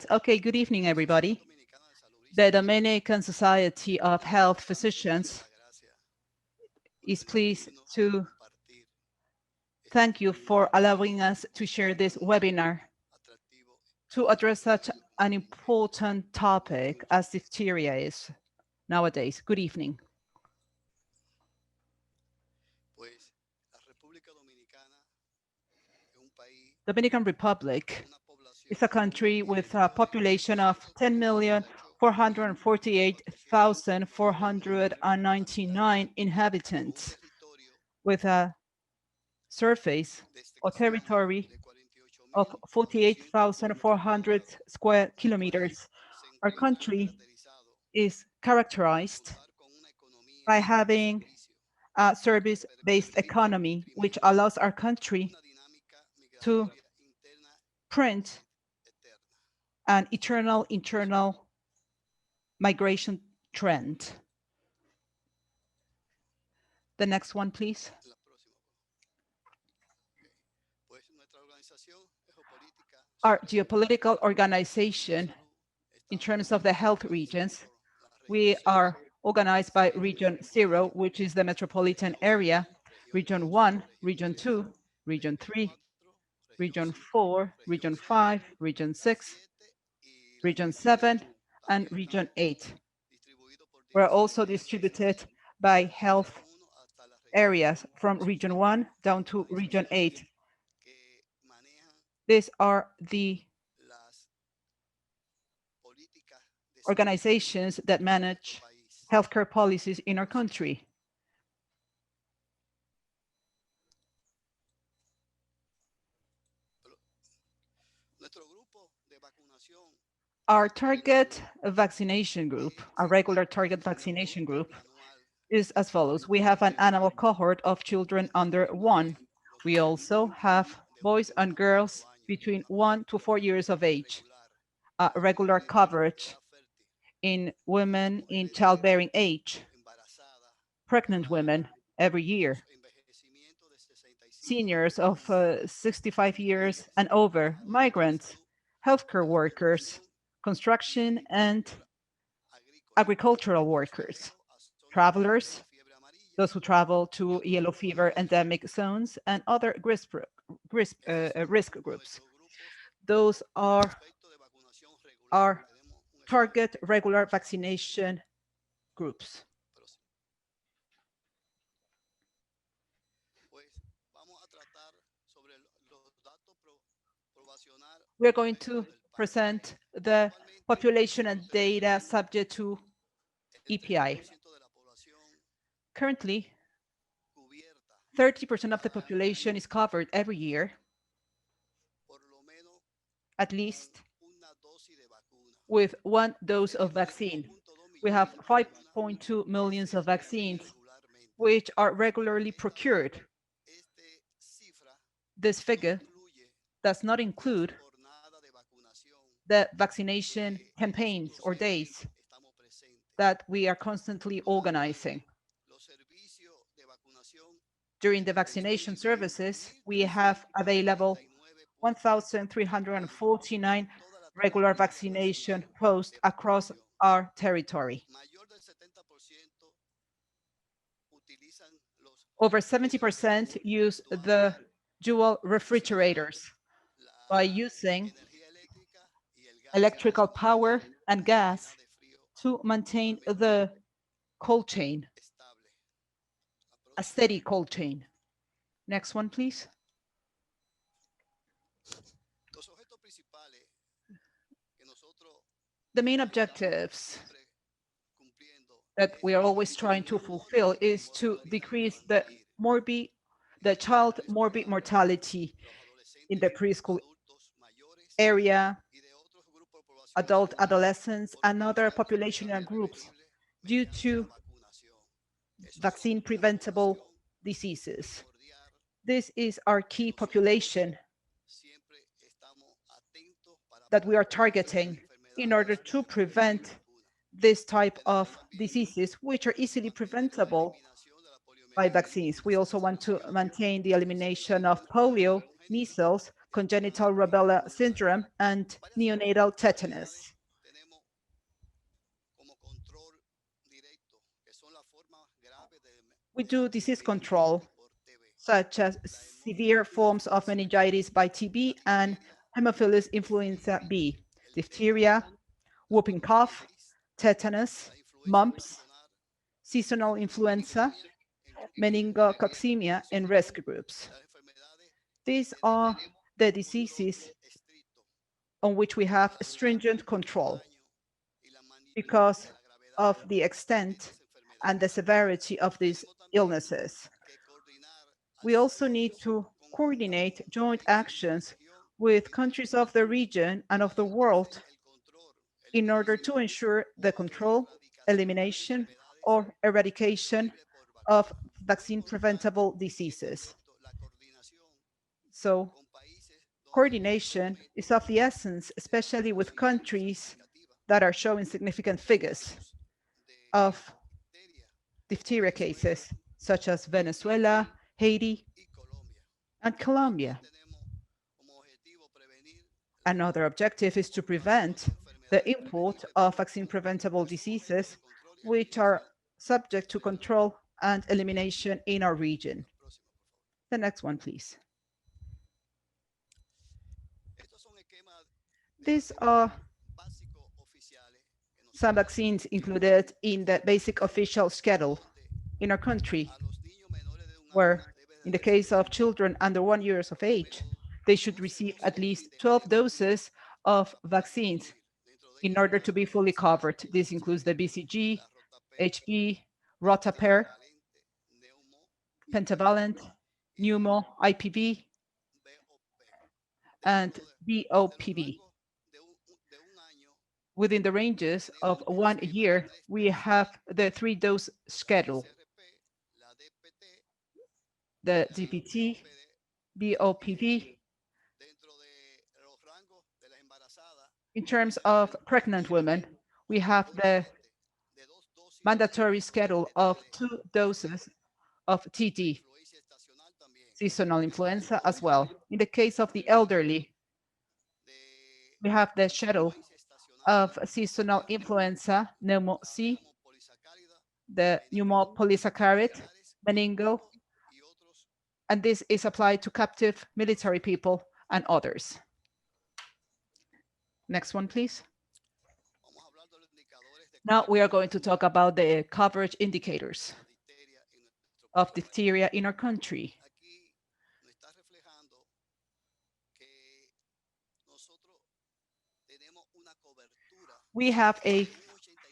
Okay, good evening, everybody. The Dominican Society of Health Physicians is pleased to thank you for allowing us to share this webinar to address such an important topic as diphtheria is nowadays. Good evening. Dominican Republic is a country with a population of 10,448,499 inhabitants, with a surface or territory of 48,400 square kilometers. Our country is characterized by having a service-based economy, which allows our country to print an eternal internal migration trend. The next one, please. Our geopolitical organization, in terms of the health regions, we are organized by Region 0, which is the metropolitan area, Region 1, Region 2, Region 3, Region 4, Region 5, Region 6, Region 7, and Region 8. We're also distributed by health areas from Region 1 down to Region 8. These are the organizations that manage healthcare policies in our country. Our target vaccination group, our regular target vaccination group, is as follows. We have an annual cohort of children under 1. We also have boys and girls between 1 to 4 years of age, regular coverage in women in childbearing age, pregnant women every year, seniors of 65 years and over, migrants, healthcare workers, construction and agricultural workers, travelers, those who travel to yellow fever endemic zones, and other risk groups. Those are our target regular vaccination groups. We're going to present the population and data subject to EPI. Currently, 30% of the population is covered every year, at least with 1 dose of vaccine. We have 5.2 million of vaccines, which are regularly procured. This figure does not include the vaccination campaigns or days that we are constantly organizing. During the vaccination services, we have available 1,349 regular vaccination posts across our territory. Over 70% use the dual refrigerators by using electrical power and gas to maintain the cold chain, a steady cold chain. Next one, please. The main objectives that we are always trying to fulfill is to decrease the child morbid mortality in the preschool area, adolescents, and other population groups due to vaccine preventable diseases. This is our key population that we are targeting in order to prevent this type of diseases, which are easily preventable by vaccines. We also want to maintain the elimination of polio, measles, congenital rubella syndrome, and neonatal tetanus. We do disease control, such as severe forms of meningitis by TB and Haemophilus influenza B, diphtheria, whooping cough, tetanus, mumps, seasonal influenza, meningococcemia, and risk groups. These are the diseases on which we have stringent control because of the extent and the severity of these illnesses. We also need to coordinate joint actions with countries of the region and of the world in order to ensure the control, elimination, or eradication of vaccine-preventable diseases. So coordination is of the essence, especially with countries that are showing significant figures of diphtheria cases, such as Venezuela, Haiti, and Colombia. Another objective is to prevent the import of vaccine-preventable diseases, which are subject to control and elimination in our region. The next one, please. These are some vaccines included in the basic official schedule in our country, where in the case of children under 1 year of age, they should receive at least 12 doses of vaccines in order to be fully covered. This includes the BCG, HB, rotapair, pentavalent, pneumo, IPV, and BOPV. Within the ranges of 1 year, we have the 3-dose schedule: the DPT, BOPV. In terms of pregnant women, we have the mandatory schedule of 2 doses of TD, seasonal influenza as well. In the case of the elderly, we have the schedule of seasonal influenza, pneumo-C, the pneumopolysaccharide, meningo, and this is applied to captive military people and others. Next one, please. Now we are going to talk about the coverage indicators of diphtheria in our country. We have a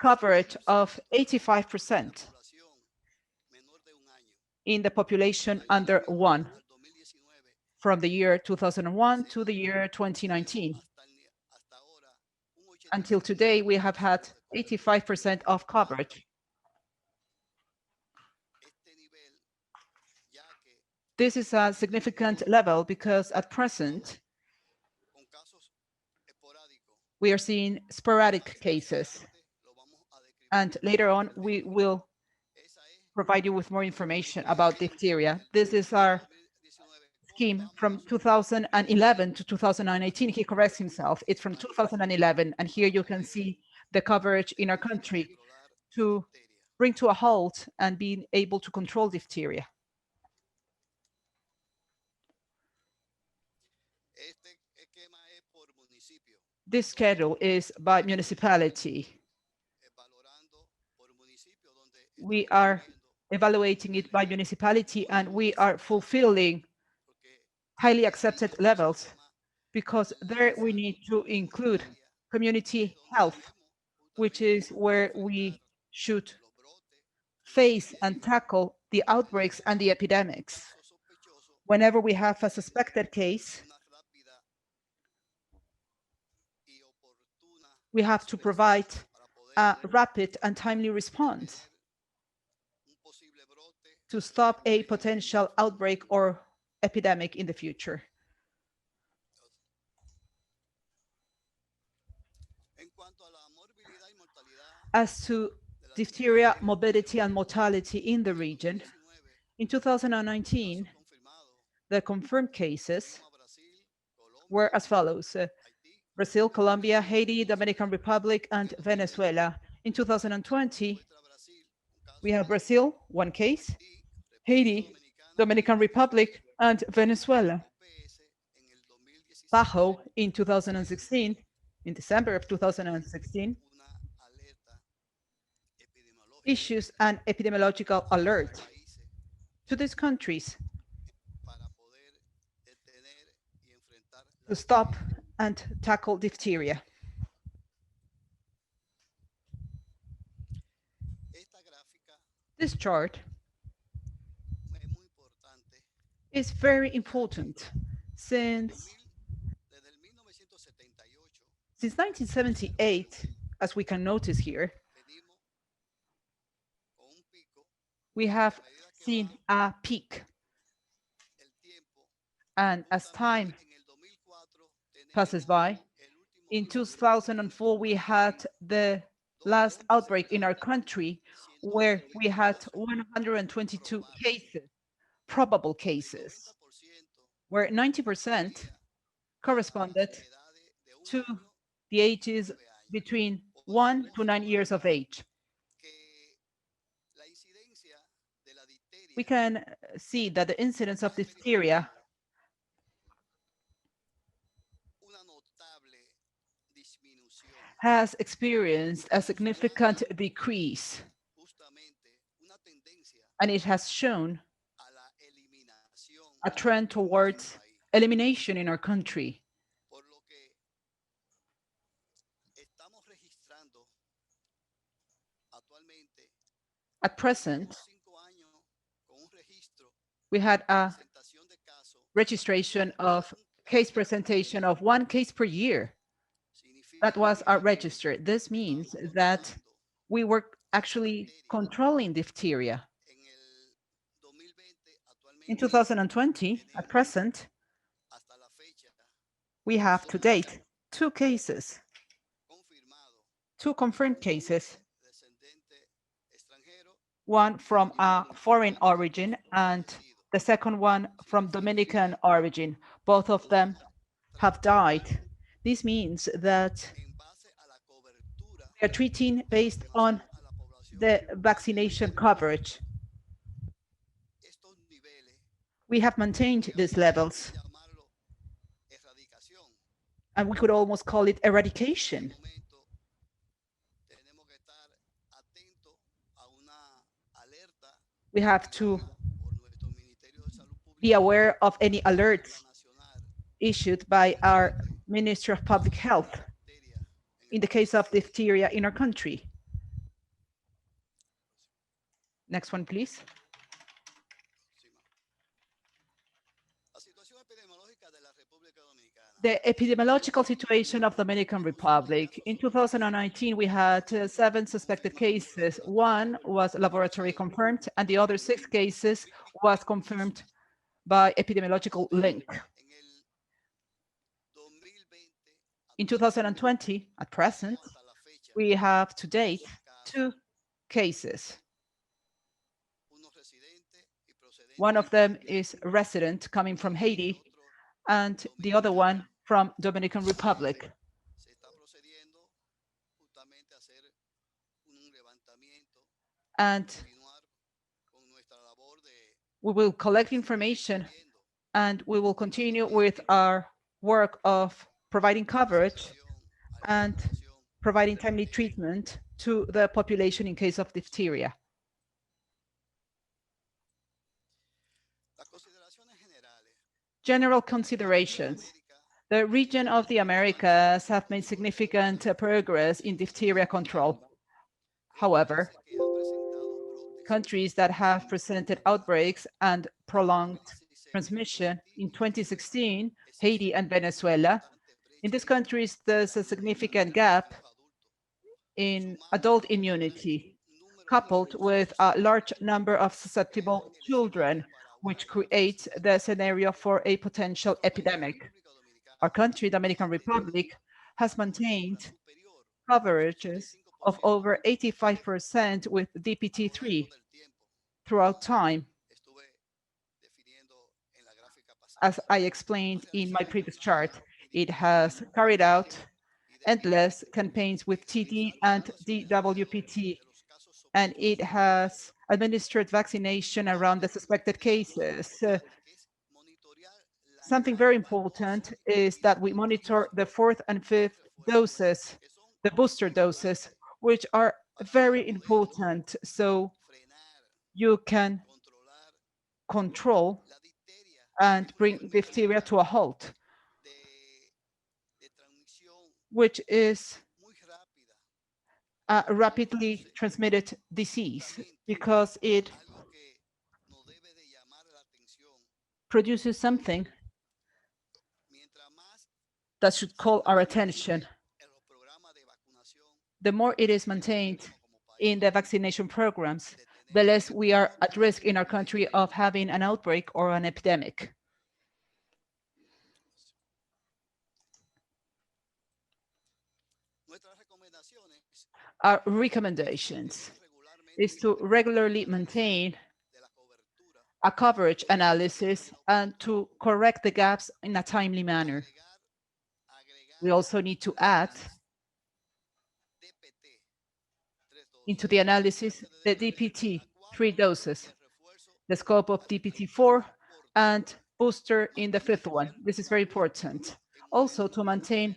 coverage of 85% in the population under 1 from the year 2001 to the year 2019. Until today, we have had 85% of coverage. This is a significant level because at present, we are seeing sporadic cases. And later on, we will provide you with more information about diphtheria. This is our scheme from 2011 to 2018. He corrects himself. It's from 2011. And here you can see the coverage in our country to bring to a halt and being able to control diphtheria. This schedule is by municipality. We are evaluating it by municipality, and we are fulfilling highly accepted levels because there we need to include community health, which is where we should face and tackle the outbreaks and the epidemics. Whenever we have a suspected case, we have to provide a rapid and timely response to stop a potential outbreak or epidemic in the future. As to diphtheria morbidity and mortality in the region, in 2019, the confirmed cases were as follows: Brazil, Colombia, Haiti, Dominican Republic, and Venezuela. In 2020, we have Brazil, one case, Haiti, Dominican Republic, and Venezuela. PAHO in 2016, in December of 2016, issues an epidemiological alert to these countries to stop and tackle diphtheria. This chart is very important since 1978, as we can notice here, we have seen a peak. And as time passes by, in 2004, we had the last outbreak in our country where we had 122 cases, probable cases, where 90% corresponded to the ages between 1 to 9 years of age. We can see that the incidence of diphtheria has experienced a significant decrease, and it has shown a trend towards elimination in our country. At present, we had a registration of case presentation of 1 case per year. That was our register. This means that we were actually controlling diphtheria. In 2020, at present, we have to date 2 cases, 2 confirmed cases, one from a foreign origin and the second one from Dominican origin. Both of them have died. This means that we are treating based on the vaccination coverage. We have maintained these levels, and we could almost call it eradication. We have to be aware of any alerts issued by our Ministry of Public Health in the case of diphtheria in our country. Next one, please. The epidemiological situation of the Dominican Republic. In 2019, we had 7 suspected cases. 1 was laboratory confirmed, and the other 6 cases was confirmed by epidemiological link. In 2020, at present, we have to date 2 cases. One of them is a resident coming from Haiti, and the other one from Dominican Republic. And we will collect information, and we will continue with our work of providing coverage and providing timely treatment to the population in case of diphtheria. General considerations. The region of the Americas have made significant progress in diphtheria control. However, countries that have presented outbreaks and prolonged transmission in 2016, Haiti and Venezuela. In these countries, there's a significant gap in adult immunity, coupled with a large number of susceptible children, which creates the scenario for a potential epidemic. Our country, Dominican Republic, has maintained coverages of over 85% with DPT-3 throughout time, as I explained in my previous chart. It has carried out endless campaigns with TD and DWPT, and it has administered vaccination around the suspected cases. Something very important is that we monitor the fourth and fifth doses, the booster doses, which are very important. So you can control and bring diphtheria to a halt, which is a rapidly transmitted disease because it produces something that should call our attention. The more it is maintained in the vaccination programs, the less we are at risk in our country of having an outbreak or an epidemic. Our recommendations is to regularly maintain a coverage analysis and to correct the gaps in a timely manner. We also need to add into the analysis the DPT, 3 doses, the scope of DPT-4, and booster in the 5th one. This is very important. Also, to maintain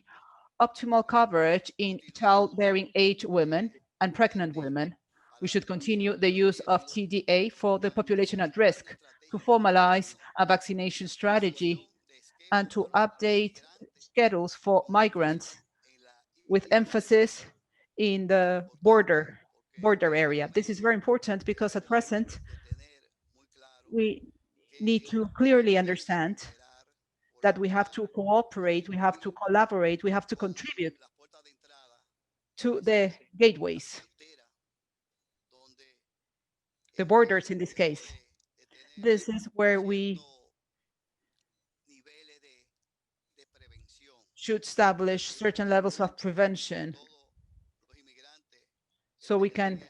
optimal coverage in childbearing age women and pregnant women, we should continue the use of TDA for the population at risk, to formalize a vaccination strategy, and to update schedules for migrants with emphasis in the border area. This is very important because at present, we need to clearly understand that we have to cooperate, we have to collaborate, we have to contribute to the gateways, the borders in this case. This is where we should establish certain levels of prevention so we can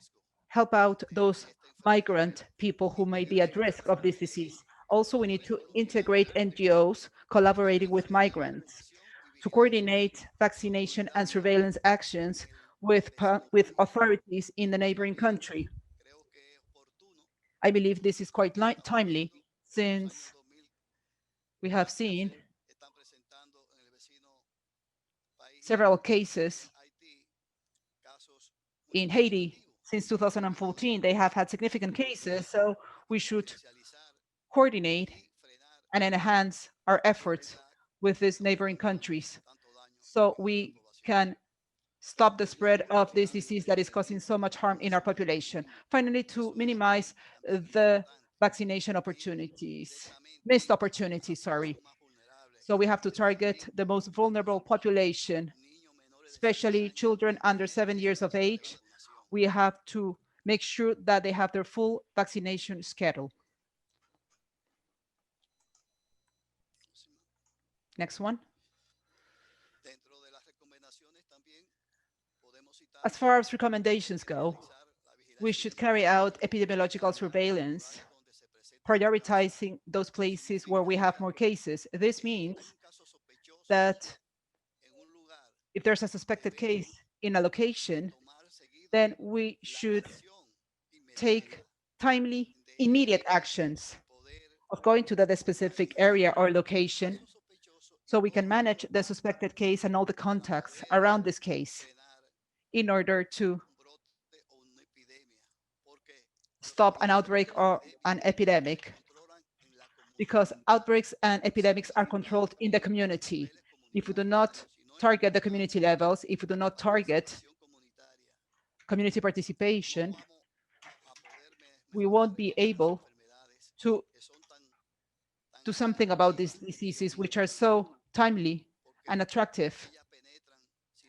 help out those migrant people who may be at risk of this disease. Also, we need to integrate NGOs collaborating with migrants to coordinate vaccination and surveillance actions with authorities in the neighboring country. I believe this is quite timely since we have seen several cases in Haiti since 2014. They have had significant cases, so we should coordinate and enhance our efforts with these neighboring countries so we can stop the spread of this disease that is causing so much harm in our population. Finally, to minimize the vaccination opportunities, missed opportunities, sorry. So we have to target the most vulnerable population, especially children under 7 years of age. We have to make sure that they have their full vaccination schedule. Next one. As far as recommendations go, we should carry out epidemiological surveillance, prioritizing those places where we have more cases. This means that if there's a suspected case in a location, then we should take timely, immediate actions of going to the specific area or location so we can manage the suspected case and all the contacts around this case in order to stop an outbreak or an epidemic, because outbreaks and epidemics are controlled in the community. If we do not target the community levels, if we do not target community participation, we won't be able to do something about these diseases, which are so timely and attractive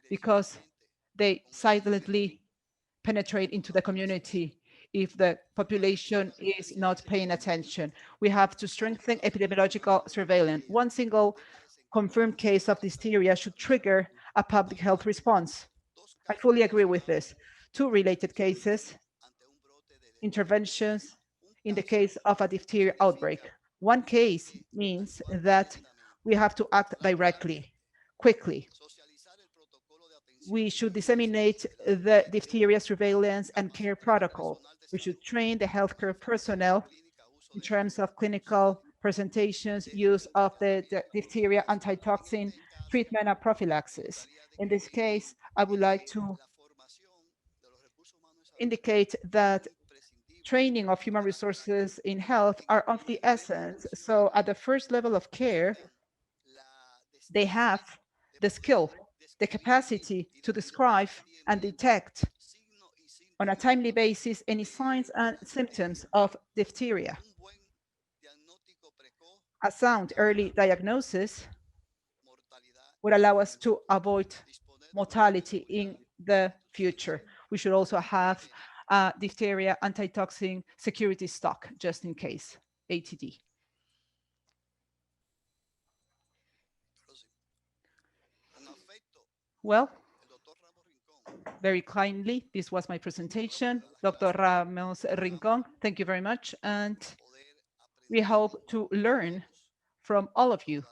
because they silently penetrate into the community if the population is not paying attention. We have to strengthen epidemiological surveillance. One single confirmed case of diphtheria should trigger a public health response. I fully agree with this. 2 related cases, interventions in the case of a diphtheria outbreak. One case means that we have to act directly. quickly. We should disseminate the diphtheria surveillance and care protocol. We should train the healthcare personnel in terms of clinical presentations, use of the diphtheria antitoxin treatment and prophylaxis. In this case, I would like to indicate that training of human resources in health are of the essence. So at the first level of care, they have the skill, the capacity to describe and detect on a timely basis any signs and symptoms of diphtheria. A sound early diagnosis would allow us to avoid mortality in the future. We should also have diphtheria antitoxin security stock just in case, ATD. Well, very kindly, this was my presentation. Dr. Ramos Rincon, thank you very much. And we hope to learn from all of you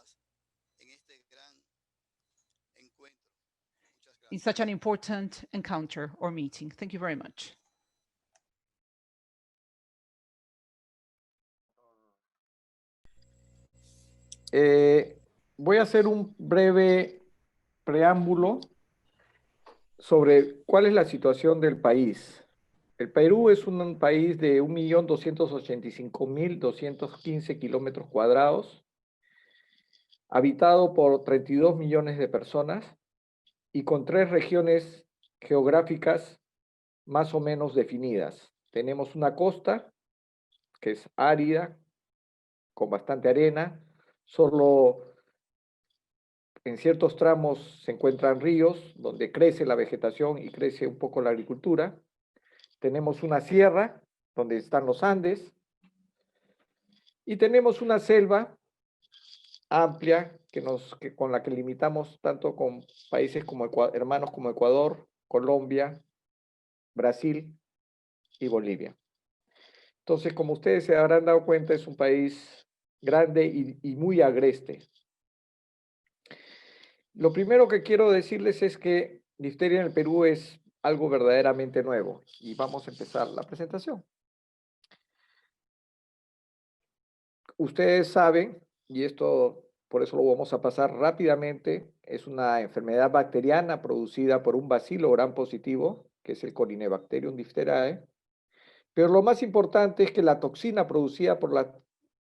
in such an important encounter or meeting. Thank you very much. Voy a hacer un breve preámbulo sobre cuál es la situación del país. El Perú es un país de 1.285.215 kilómetros cuadrados, habitado por 32 millones de personas y con 3 regiones geográficas más o menos definidas. Tenemos una costa, que es árida, con bastante arena, solo en ciertos tramos se encuentran ríos donde crece la vegetación y crece un poco la agricultura. Tenemos una sierra donde están los Andes y tenemos una selva amplia con la que limitamos tanto con países como hermanos como Ecuador, Colombia, Brasil y Bolivia. Entonces, como ustedes se habrán dado cuenta, es un país grande y muy agreste. Lo primero que quiero decirles es que difteria en el Perú es algo verdaderamente nuevo y vamos a empezar la presentación. Ustedes saben, y esto por eso lo vamos a pasar rápidamente, es una enfermedad bacteriana producida por un bacilo gram positivo, que es el Corynebacterium diphtheriae, pero lo más importante es que la toxina producida por la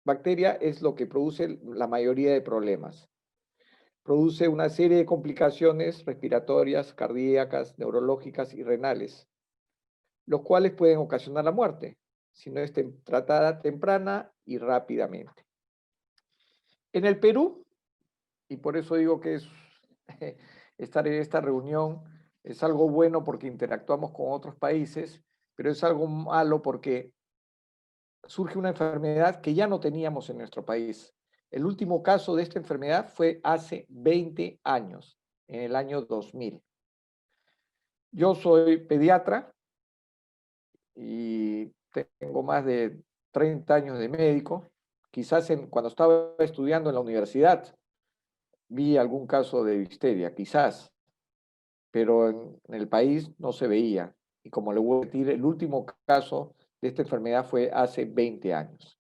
bacteria es lo que produce la mayoría de problemas. Produce una serie de complicaciones respiratorias, cardíacas, neurológicas y renales, los cuales pueden ocasionar la muerte, si no es tratada temprana y rápidamente. En el Perú, y por eso digo que estar en esta reunión es algo bueno porque interactuamos con otros países, pero es algo malo porque surge una enfermedad que ya no teníamos en nuestro país. El último caso de esta enfermedad fue hace 20 años, en el año 2000. Yo soy pediatra y tengo más de 30 años de médico. Quizás cuando estaba estudiando en la universidad vi algún caso de difteria, quizás, pero en el país no se veía. Y como le voy a decir, el último caso de esta enfermedad fue hace 20 años.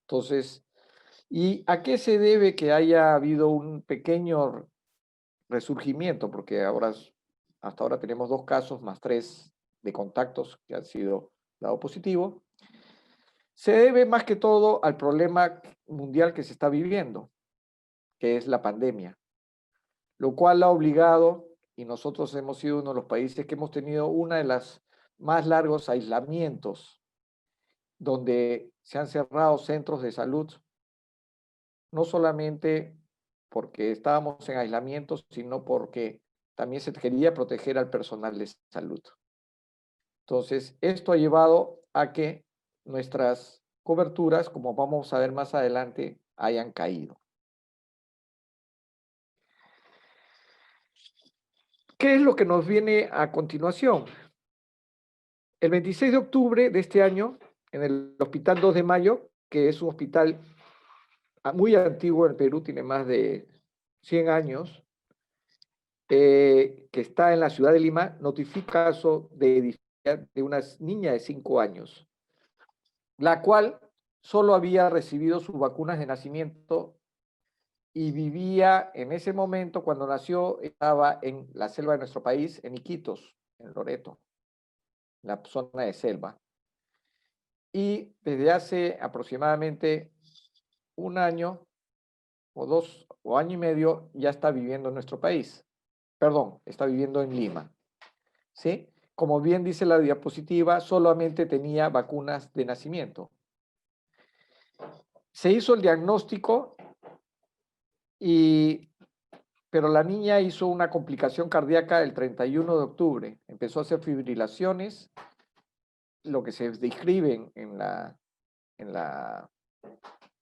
Entonces, ¿y a qué se debe que haya habido un pequeño resurgimiento? Porque hasta ahora tenemos 2 casos más 3 de contactos que han sido dado positivo. Se debe más que todo al problema mundial que se está viviendo, que es la pandemia, lo cual ha obligado, y nosotros hemos sido uno de los países que hemos tenido uno de los más largos aislamientos, donde se han cerrado centros de salud, no solamente porque estábamos en aislamiento, sino porque también se quería proteger al personal de salud. Entonces, esto ha llevado a que nuestras coberturas, como vamos a ver más adelante, hayan caído. ¿Qué es lo que nos viene a continuación? El 26 de octubre de este año, en el Hospital 2 de Mayo, que es un hospital muy antiguo en Perú, tiene más de 100 años, que está en la ciudad de Lima, notifica caso de una niña de 5 años, la cual solo había recibido sus vacunas de nacimiento y vivía en ese momento, cuando nació, estaba en la selva de nuestro país, en Iquitos, en Loreto, la zona de selva. Y desde hace aproximadamente un año o 2 o año y medio ya está viviendo en nuestro país. Perdón, está viviendo en Lima. ¿Sí? Como bien dice la diapositiva, solamente tenía vacunas de nacimiento. Se hizo el diagnóstico, pero la niña hizo una complicación cardíaca el 31 de octubre. Empezó a hacer fibrilaciones, lo que se describe en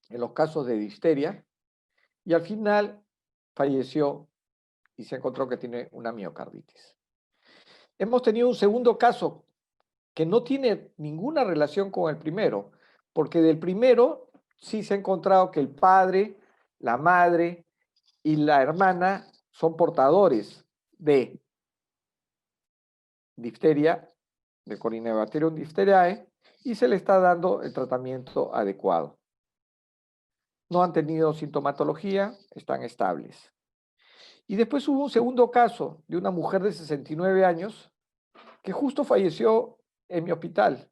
los casos de difteria, y al final falleció y se encontró que tiene una miocarditis. Hemos tenido un segundo caso que no tiene ninguna relación con el primero, porque del primero sí se ha encontrado que el padre, la madre y la hermana son portadores de difteria, de Corynebacterium diphtheriae, y se le está dando el tratamiento adecuado. No han tenido sintomatología, están estables. Y después hubo un segundo caso de una mujer de 69 años que justo falleció en mi hospital,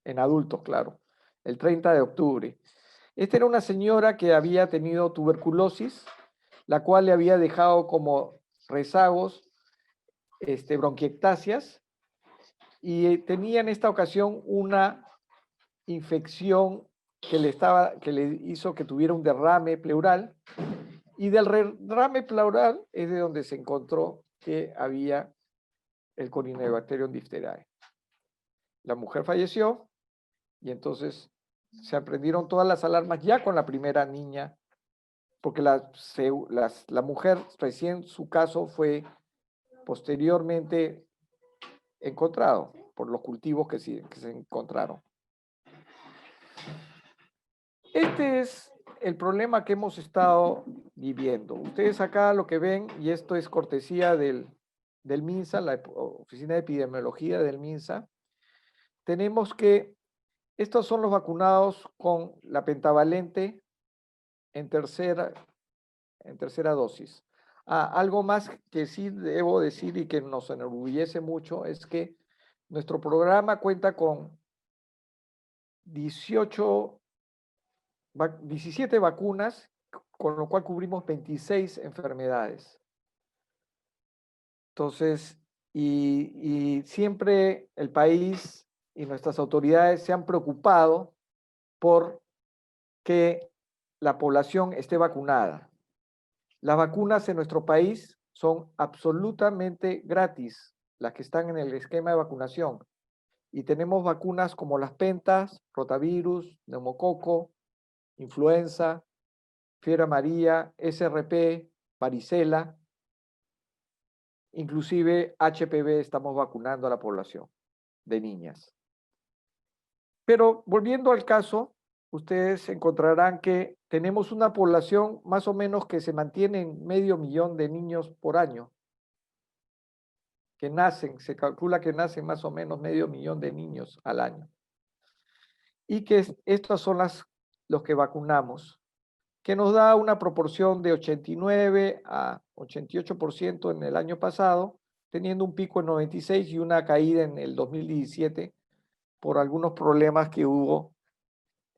en adultos, claro, el 30 de octubre. Esta era una señora que había tenido tuberculosis, la cual le había dejado como rezagos, bronquiectasias, y tenía en esta ocasión una infección que le hizo que tuviera un derrame pleural, y del derrame pleural es de donde se encontró que había el Corynebacterium diphtheriae. La mujer falleció y entonces se prendieron todas las alarmas ya con la primera niña, porque la mujer recién su caso fue posteriormente encontrado por los cultivos que se encontraron. Este es el problema que hemos estado viviendo. Ustedes acá lo que ven, y esto es cortesía del MINSA, la Oficina de Epidemiología del MINSA, tenemos que estos son los vacunados con la pentavalente en tercera dosis. Algo más que sí debo decir y que nos enorgullece mucho es que nuestro programa cuenta con 17 vacunas, con lo cual cubrimos 26 enfermedades. Entonces, y siempre el país y nuestras autoridades se han preocupado por que la población esté vacunada. Las vacunas en nuestro país son absolutamente gratis, las que están en el esquema de vacunación. Y tenemos vacunas como las pentas, rotavirus, neumococo, influenza, fiebre amarilla, SRP, varicela, inclusive HPV estamos vacunando a la población de niñas. Pero volviendo al caso, ustedes encontrarán que tenemos una población más o menos que se mantiene en 500.000 de niños por año, que nacen, se calcula que nacen más o menos 500.000 de niños al año. Y que estos son los que vacunamos, que nos da una proporción de 89 a 88% en el año pasado, teniendo un pico en 96 y una caída en el 2017 por algunos problemas que hubo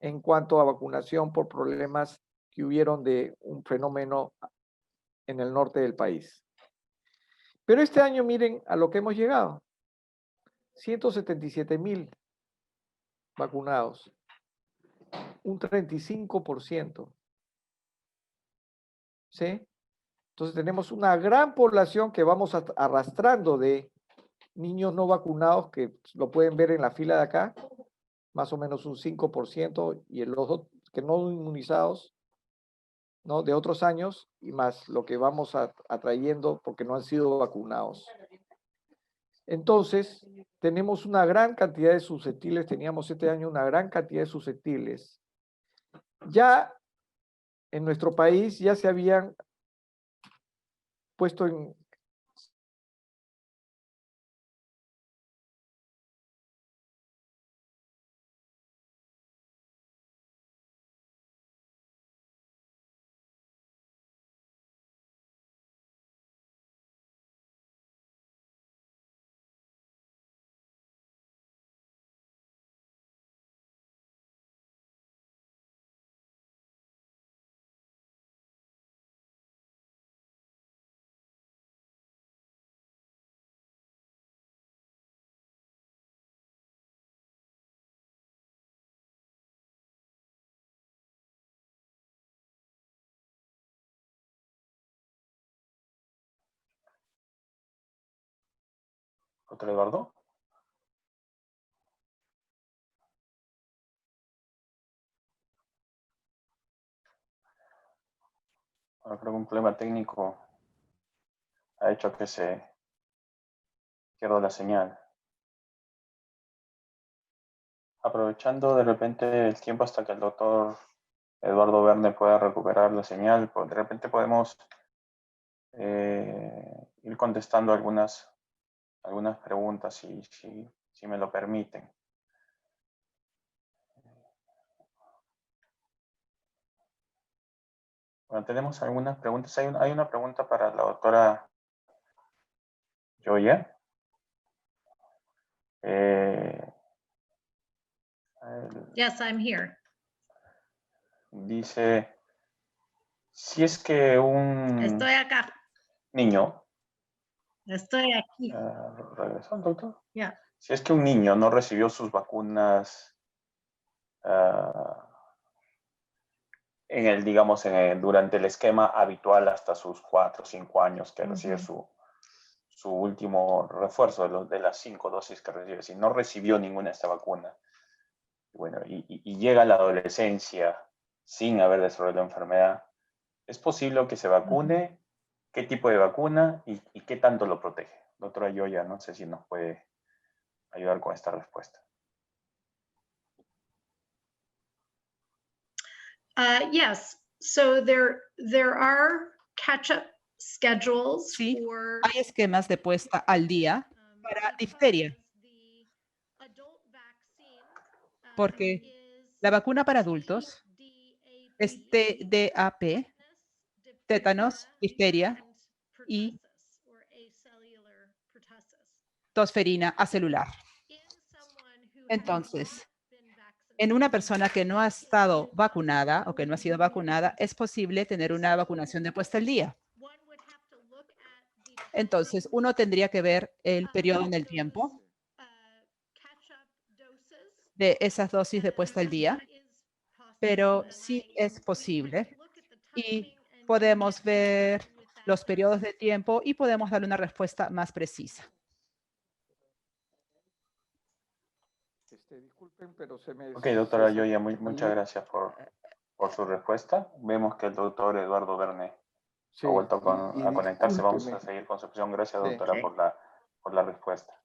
en cuanto a vacunación, por problemas que hubieron de un fenómeno en el norte del país. Pero este año miren a lo que hemos llegado, 177.000 vacunados, un 35%. ¿Sí? Entonces tenemos una gran población que vamos arrastrando de niños no vacunados, que lo pueden ver en la fila de acá, más o menos un 5%, y los que no inmunizados, ¿no?, de otros años, y más lo que vamos atrayendo porque no han sido vacunados. Entonces, tenemos una gran cantidad de susceptibles, teníamos este año una gran cantidad de susceptibles. Ya en nuestro país ya se habían puesto en... Doctor Eduardo. Bueno, creo que un problema técnico ha hecho que se pierda la señal. Aprovechando de repente el tiempo hasta que el doctor Eduardo Verne pueda recuperar la señal, pues de repente podemos ir contestando algunas preguntas si me lo permiten. Bueno, tenemos algunas preguntas. Hay una pregunta para la doctora Joya. Yes, I'm here. Dice, si es que un Estoy acá. niño, Estoy aquí. ¿regresó el doctor? Yeah. Si es que un niño no recibió sus vacunas digamos, durante el esquema habitual hasta sus 4 o 5 años que recibe su último refuerzo de las 5 dosis que recibe, si no recibió ninguna de esta vacuna, bueno, y llega a la adolescencia sin haber desarrollado la enfermedad, ¿es posible que se vacune? ¿Qué tipo de vacuna y qué tanto lo protege? Doctora Yoya, no sé si nos puede ayudar con esta respuesta. Yes, so there are catch-up schedules Sí, for hay esquemas de puesta al día para difteria, porque la vacuna para adultos es DAP, tétanos, difteria y tosferina acelular. Entonces, en una persona que no ha estado vacunada o que no ha sido vacunada, es posible tener una vacunación de puesta al día. Entonces, uno tendría que ver el periodo en el tiempo de esas dosis de puesta al día, pero sí es posible y podemos ver los periodos de tiempo y podemos darle una respuesta más precisa. Disculpen, pero se me... Ok, doctora Yoya, muchas gracias por su respuesta. Vemos que el doctor Eduardo Verne Sí, ha vuelto a conectarse. Vamos a discúlpeme. seguir con su opción. Gracias, Sí. doctora, por la respuesta.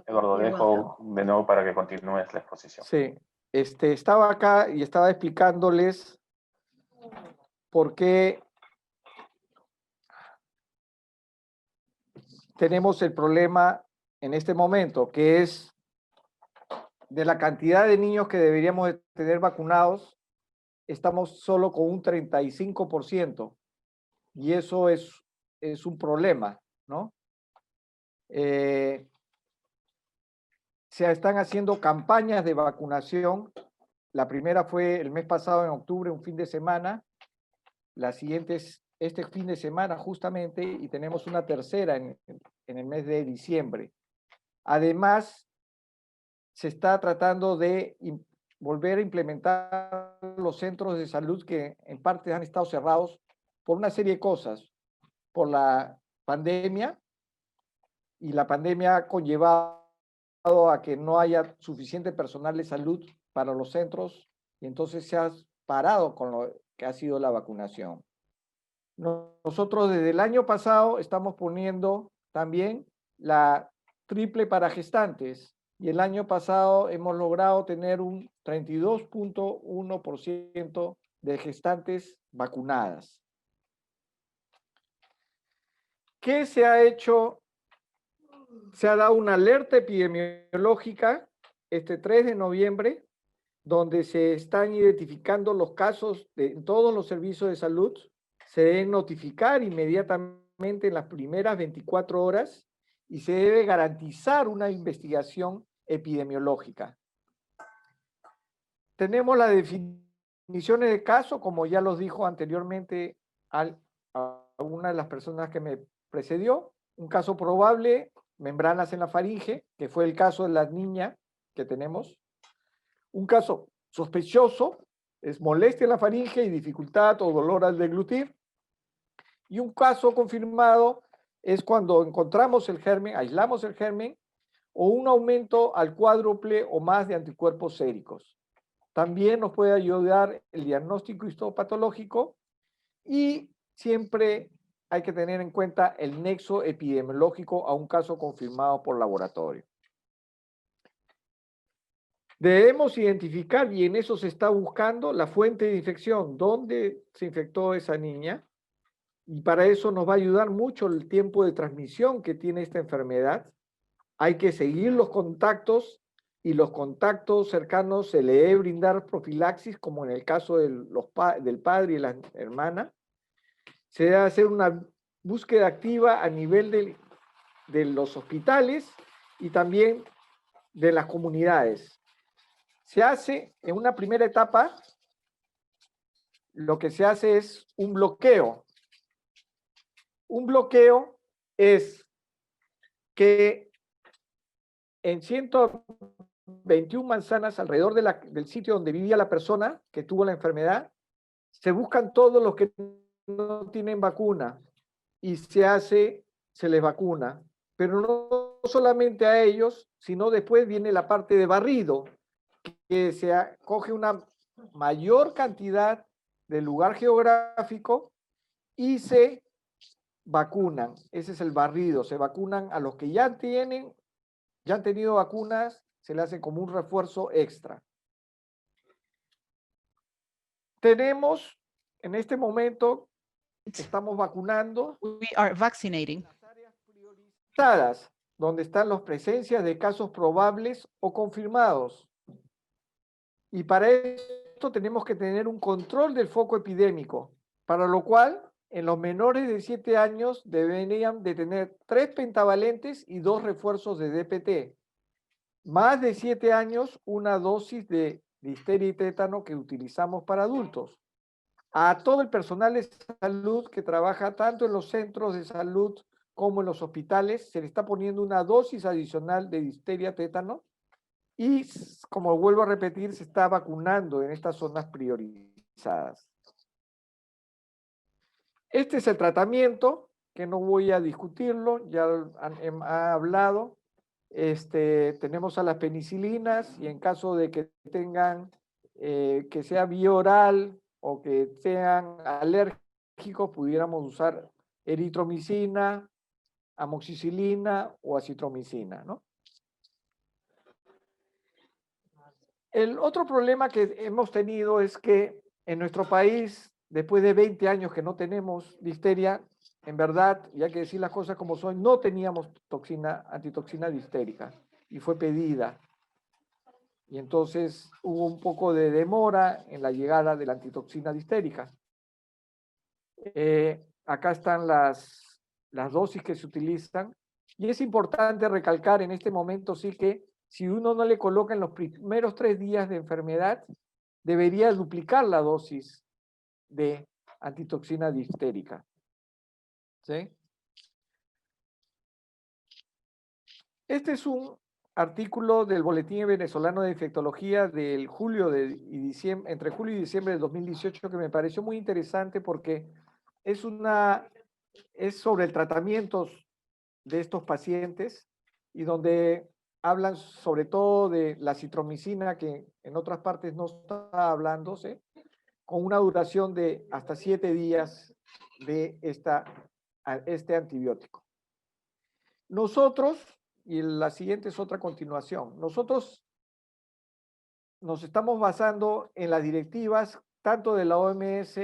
Eduardo, dejo de nuevo para que continúes la exposición. Sí, estaba acá y estaba explicándoles por qué tenemos el problema en este momento, que es de la cantidad de niños que deberíamos de tener vacunados, estamos solo con un 35%, y eso es un problema, ¿no? Se están haciendo campañas de vacunación. La primera fue el mes pasado, en octubre, un fin de semana. La siguiente es este fin de semana, justamente, y tenemos una tercera en el mes de diciembre. Además, se está tratando de volver a implementar los centros de salud que en parte han estado cerrados por una serie de cosas, por la pandemia, y la pandemia ha conllevado a que no haya suficiente personal de salud para los centros, y entonces se ha parado con lo que ha sido la vacunación. Nosotros desde el año pasado estamos poniendo también la triple para gestantes, y el año pasado hemos logrado tener un 32.1% de gestantes vacunadas. ¿Qué se ha hecho? Se ha dado una alerta epidemiológica este 3 de noviembre, donde se están identificando los casos en todos los servicios de salud. Se deben notificar inmediatamente en las primeras 24 horas y se debe garantizar una investigación epidemiológica. Tenemos las definiciones de caso, como ya los dijo anteriormente a una de las personas que me precedió. Un caso probable, membranas en la faringe, que fue el caso de la niña que tenemos. Un caso sospechoso es molestia en la faringe y dificultad o dolor al deglutir. Y un caso confirmado es cuando encontramos el germen, aislamos el germen, o un aumento al cuádruple o más de anticuerpos séricos. También nos puede ayudar el diagnóstico histopatológico y siempre hay que tener en cuenta el nexo epidemiológico a un caso confirmado por laboratorio. Debemos identificar, y en eso se está buscando, la fuente de infección, dónde se infectó esa niña, y para eso nos va a ayudar mucho el tiempo de transmisión que tiene esta enfermedad. Hay que seguir los contactos, y los contactos cercanos se le debe brindar profilaxis, como en el caso del padre y la hermana. Se debe hacer una búsqueda activa a nivel de los hospitales y también de las comunidades. Se hace en una primera etapa, lo que se hace es un bloqueo. Un bloqueo es que en 121 manzanas alrededor del sitio donde vivía la persona que tuvo la enfermedad, se buscan todos los que no tienen vacuna y se les vacuna, pero no solamente a ellos, sino después viene la parte de barrido, que se coge una mayor cantidad del lugar geográfico y se vacunan. Ese es el barrido, se vacunan a los que ya han tenido vacunas, se le hace como un refuerzo extra. Tenemos, en este momento, estamos vacunando We are vaccinating las áreas priorizadas, donde están las presencias de casos probables o confirmados. Y para esto tenemos que tener un control del foco epidémico, para lo cual en los menores de 7 años deberían de tener 3 pentavalentes y 2 refuerzos de DPT. Más de 7 años, una dosis de difteria y tétano que utilizamos para adultos. A todo el personal de salud que trabaja tanto en los centros de salud como en los hospitales, se le está poniendo una dosis adicional de difteria, tétano, y, como vuelvo a repetir, se está vacunando en estas zonas priorizadas. Este es el tratamiento, que no voy a discutirlo, ya ha hablado. Tenemos a las penicilinas, y en caso de que tengan, que sea vía oral o que sean alérgicos, pudiéramos usar eritromicina, amoxicilina o acitromicina, ¿no? El otro problema que hemos tenido es que en nuestro país, después de 20 años que no tenemos difteria, en verdad, y hay que decir las cosas como son, no teníamos antitoxina difterica, y fue pedida. Y entonces hubo un poco de demora en la llegada de la antitoxina difterica. Acá están las dosis que se utilizan, y es importante recalcar en este momento sí que si uno no le coloca en los primeros 3 días de enfermedad, debería duplicar la dosis de antitoxina difterica. ¿Sí? Este es un artículo del Boletín Venezolano de Infectología del entre julio y diciembre de 2018, que me pareció muy interesante porque es sobre el tratamiento de estos pacientes, y donde hablan sobre todo de la citromicina, que en otras partes no está hablándose, con una duración de hasta 7 días de este antibiótico. Nosotros, y la siguiente es otra continuación, nosotros nos estamos basando en las directivas tanto de la OMS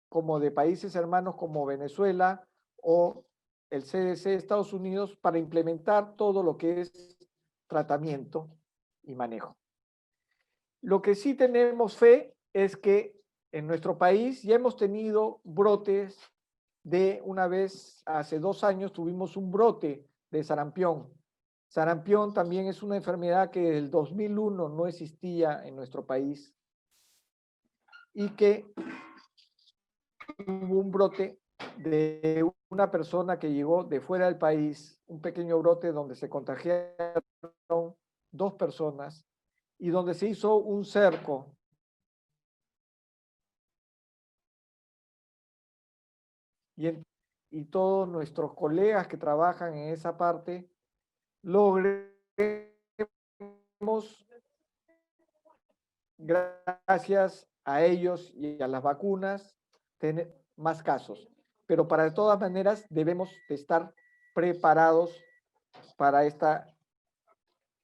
como de países hermanos como Venezuela o el CDC de Estados Unidos para implementar todo lo que es tratamiento y manejo. Lo que sí tenemos fe es que en nuestro país ya hemos tenido brotes de una vez, hace 2 años tuvimos un brote de sarampión. Sarampión también es una enfermedad que desde el 2001 no existía en nuestro país y que hubo un brote de una persona que llegó de fuera del país, un pequeño brote donde se contagiaron 2 personas y donde se hizo un cerco y todos nuestros colegas que trabajan en esa parte logremos, gracias a ellos y a las vacunas, tener más casos. Pero de todas maneras debemos de estar preparados para esta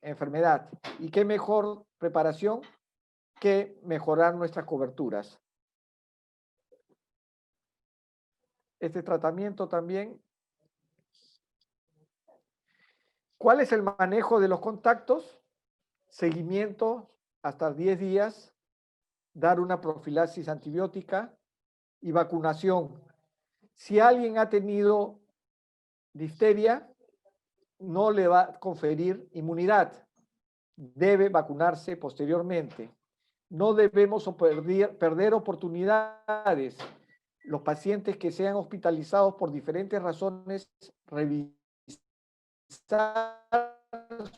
enfermedad. ¿Y qué mejor preparación que mejorar nuestras coberturas? Este tratamiento también. ¿Cuál es el manejo de los contactos? Seguimiento hasta 10 días, dar una profilaxis antibiótica y vacunación. Si alguien ha tenido difteria, no le va a conferir inmunidad. Debe vacunarse posteriormente. No debemos perder oportunidades. Los pacientes que sean hospitalizados por diferentes razones, revisar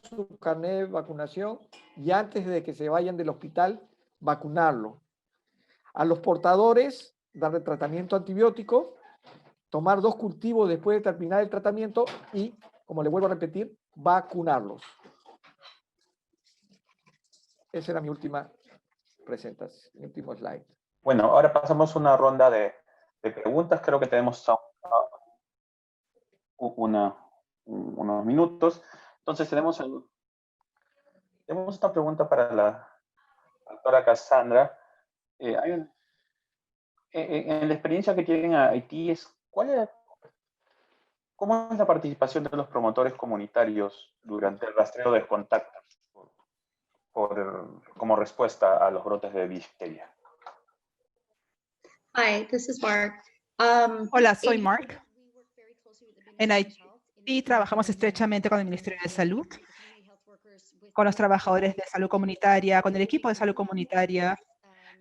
su carnet de vacunación y antes de que se vayan del hospital, vacunarlo. A los portadores, darle tratamiento antibiótico, tomar 2 cultivos después de terminar el tratamiento y, como le vuelvo a repetir, vacunarlos. Esa era mi última presentación, mi último slide. Bueno, ahora pasamos a una ronda de preguntas. Creo que tenemos unos minutos. Entonces tenemos esta pregunta para la doctora Cassandra. En la experiencia que tienen a Haití, ¿cómo es la participación de los promotores comunitarios durante el rastreo de contactos como respuesta a los brotes de difteria? Hi, this is Mark. Hola, soy Mark. En Haití trabajamos estrechamente con el Ministerio de Salud, con los trabajadores de salud comunitaria, con el equipo de salud comunitaria.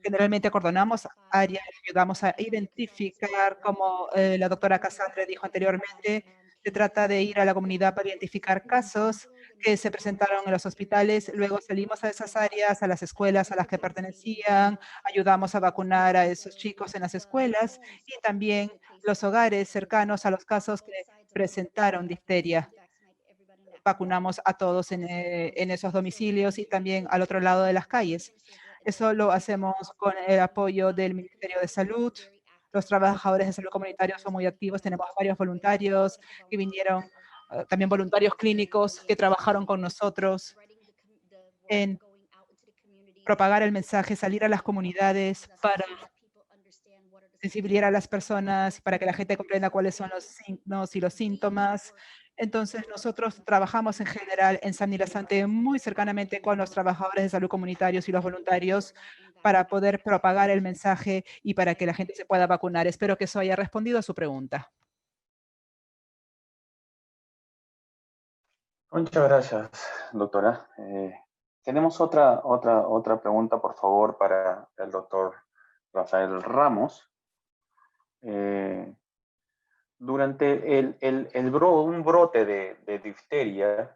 Generalmente coordinamos áreas, ayudamos a identificar, como la doctora Cassandra dijo anteriormente, se trata de ir a la comunidad para identificar casos que se presentaron en los hospitales. Luego salimos a esas áreas, a las escuelas a las que pertenecían, ayudamos a vacunar a esos chicos en las escuelas y también los hogares cercanos a los casos que presentaron difteria. Vacunamos a todos en esos domicilios y también al otro lado de las calles. Eso lo hacemos con el apoyo del Ministerio de Salud. Los trabajadores de salud comunitarios son muy activos. Tenemos varios voluntarios que vinieron, también voluntarios clínicos que trabajaron con nosotros en propagar el mensaje, salir a las comunidades para sensibilizar a las personas, para que la gente comprenda cuáles son los signos y los síntomas. Entonces, nosotros trabajamos en general en San Nilasante muy cercanamente con los trabajadores de salud comunitarios y los voluntarios para poder propagar el mensaje y para que la gente se pueda vacunar. Espero que eso haya respondido a su pregunta. Muchas gracias, doctora. Tenemos otra pregunta, por favor, para el doctor Rafael Ramos. Durante un brote de difteria,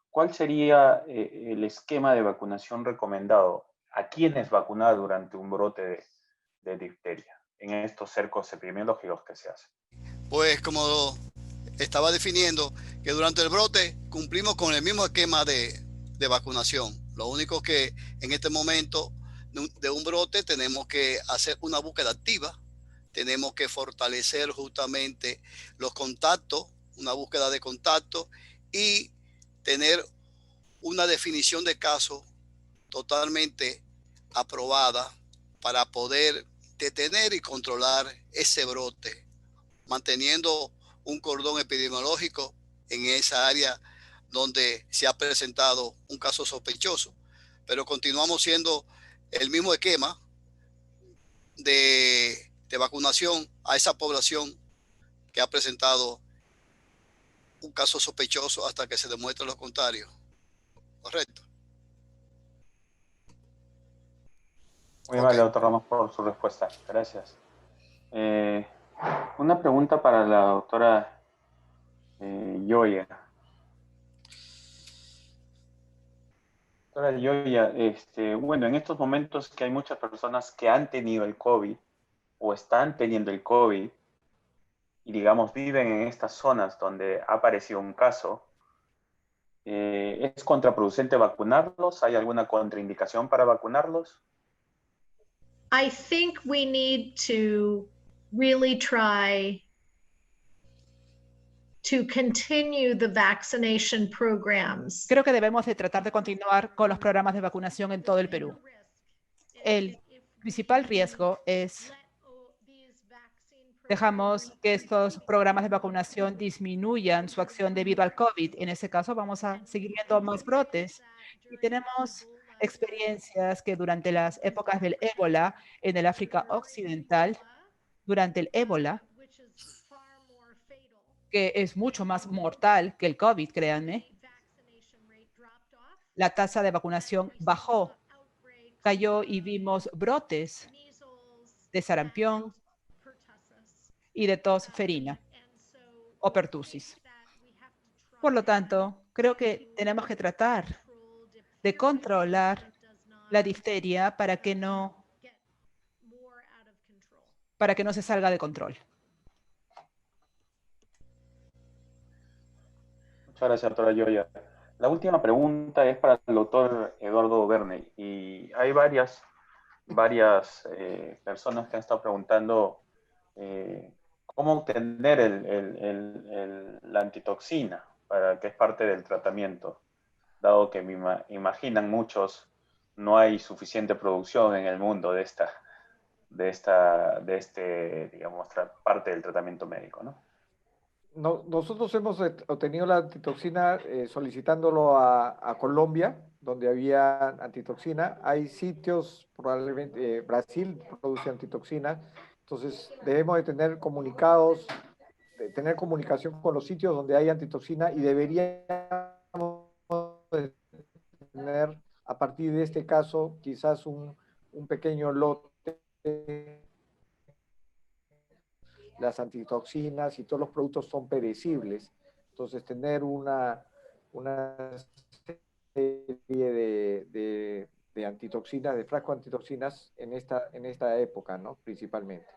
¿cuál sería el esquema de vacunación recomendado? ¿A quiénes vacunar durante un brote de difteria en estos cercos epidemiológicos que se hacen? Pues como estaba definiendo, que durante el brote cumplimos con el mismo esquema de vacunación. Lo único que en este momento de un brote tenemos que hacer una búsqueda activa. Tenemos que fortalecer justamente los contactos, una búsqueda de contactos y tener una definición de caso totalmente aprobada para poder detener y controlar ese brote, manteniendo un cordón epidemiológico en esa área donde se ha presentado un caso sospechoso, pero continuamos siendo el mismo esquema de vacunación a esa población que ha presentado un caso sospechoso hasta que se demuestre lo contrario. ¿Correcto? Muy amable, doctor Ramos, por su respuesta. Gracias. Una pregunta para la doctora Yoya. Doctora Yoya, bueno, en estos momentos que hay muchas personas que han tenido el COVID o están teniendo el COVID y, digamos, viven en estas zonas donde ha aparecido un caso, ¿es contraproducente vacunarlos? ¿Hay alguna contraindicación para vacunarlos? I think we need to really try to continue the vaccination programs. Creo que debemos de tratar de continuar con los programas de vacunación en todo el Perú. El principal riesgo es dejamos que estos programas de vacunación disminuyan su acción debido al COVID. En ese caso, vamos a seguir viendo más brotes. Y tenemos experiencias que durante las épocas del ébola en el África Occidental, durante el ébola, que es mucho más mortal que el COVID, créanme, la tasa de vacunación bajó, cayó y vimos brotes de sarampión y de tos ferina o pertusis. Por lo tanto, creo que tenemos que tratar de controlar la difteria para que no se salga de control. Muchas gracias, doctora Yoya. La última pregunta es para el doctor Eduardo Verne. Y hay varias personas que han estado preguntando cómo obtener la antitoxina, que es parte del tratamiento, dado que me imaginan muchos, no hay suficiente producción en el mundo de digamos, parte del tratamiento médico, ¿no? Nosotros hemos obtenido la antitoxina solicitándolo a Colombia, donde había antitoxina. Hay sitios, probablemente Brasil produce antitoxina, entonces debemos de tener comunicados, de tener comunicación con los sitios donde hay antitoxina y deberíamos de tener a partir de este caso quizás un pequeño lote, las antitoxinas y todos los productos son perecibles. Entonces, tener una serie de antitoxinas, de frasco antitoxinas en esta época, ¿no? Principalmente.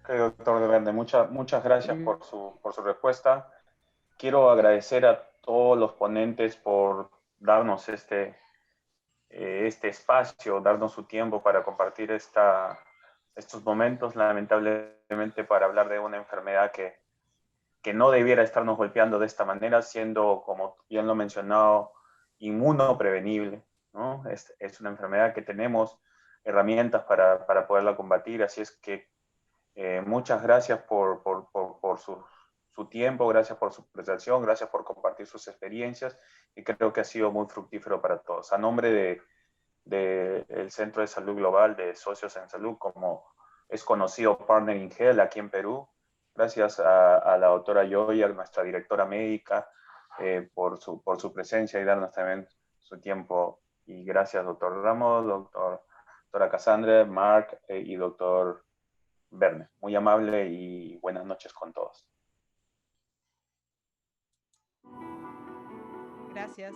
Okay, doctor de Verne, muchas gracias por su respuesta. Quiero agradecer a todos los ponentes por darnos este espacio, darnos su tiempo para compartir estos momentos, lamentablemente para hablar de una enfermedad que no debiera estarnos golpeando de esta manera, siendo, como bien lo he mencionado, inmunoprevenible, ¿no? Es una enfermedad que tenemos herramientas para poderla combatir, así es que muchas gracias por su tiempo, gracias por su presentación, gracias por compartir sus experiencias y creo que ha sido muy fructífero para todos. A nombre del Centro de Salud Global de Socios en Salud, como es conocido Partner in Health aquí en Perú, gracias a la doctora Yoya, nuestra directora médica, por su presencia y darnos también su tiempo. Y gracias, doctor Ramos, doctora Cassandra, Mark y doctor Verne. Muy amable y buenas noches con todos. Gracias.